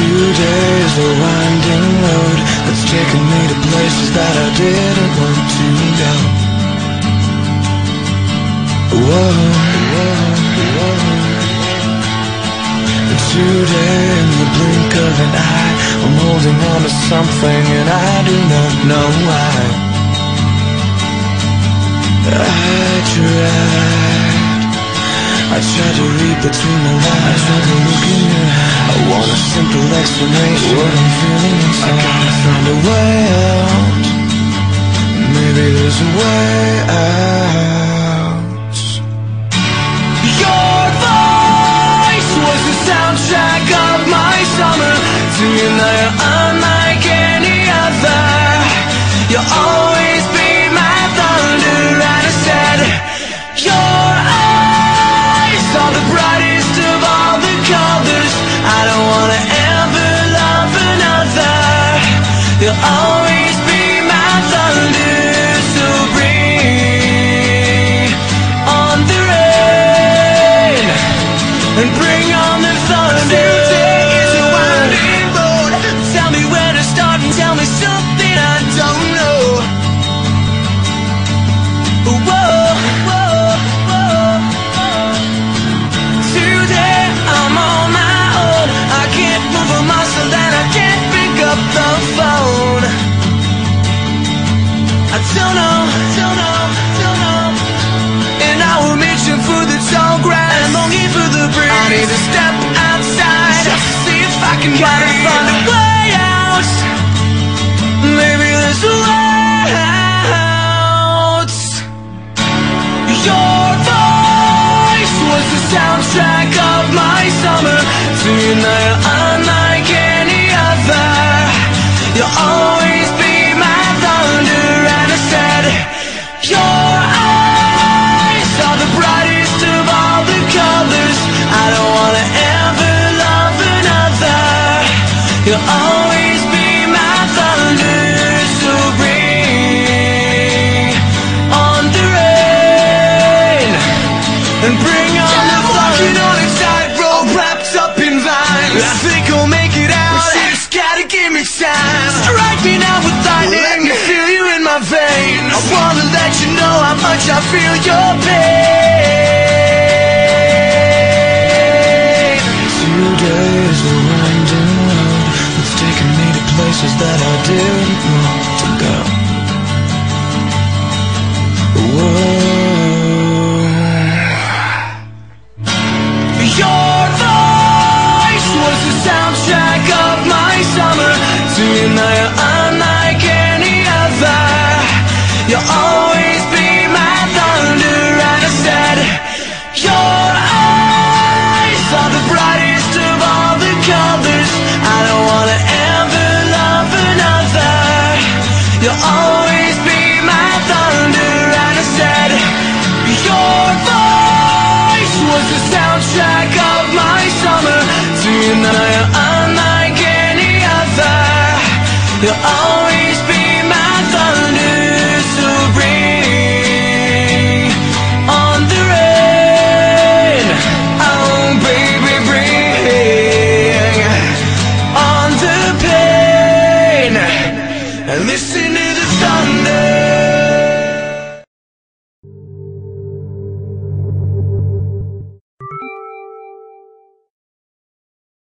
Today's a winding road that's taken me to places that I didn't want to go. Whoa, whoa, whoa. And today, in the blink of an eye, I'm holding on to something and I do not know why. I tried to read between the lines, I tried to look in your eyes. I want a simple explanation what I'm feeling inside. I gotta find a way out. Maybe there's a way out. Your voice was the soundtrack of my summer. Tonight unlike any other. You'll always be my thunder. And I said, your eyes are the brightest of all the colors. I don't wanna ever love another. You'll always be my thunder. So bring on the rain and bring on the thunder. Today is a winding road. Tell me where to start and tell me something I don't know. Whoa, whoa, whoa. Today I'm on my own. I can't move a muscle and I can't pick up the phone. I don't know, don't know, don't know. And I will reaching for the tall grass and longing for the breeze. I need to step outside just to see if I can find a way out. Maybe there's a way out. Your voice was the soundtrack of my summer. Tonight unlike any other. You'll always be my thunder. And I said, your eyes are the brightest of all the colors. I don't wanna ever love another. You'll always be my thunder. So bring on the rain and bring on the thunder. Walking on a tightrope wrapped up in vines. I think I'll make it out, but you just gotta give me time. Strike me now with lightning, let me feel you in my veins. I wanna let you know how much I feel your pain. Today's a winding road that's taken me to places that I didn't want to go. Whoa. Your voice was the soundtrack of my summer. Tonight unlike any other. You'll always be my thunder. And I said, your eyes are the brightest of all the colors. I don't wanna ever love another. You'll always be my thunder. And I said, your voice was the soundtrack of my summer. Tonight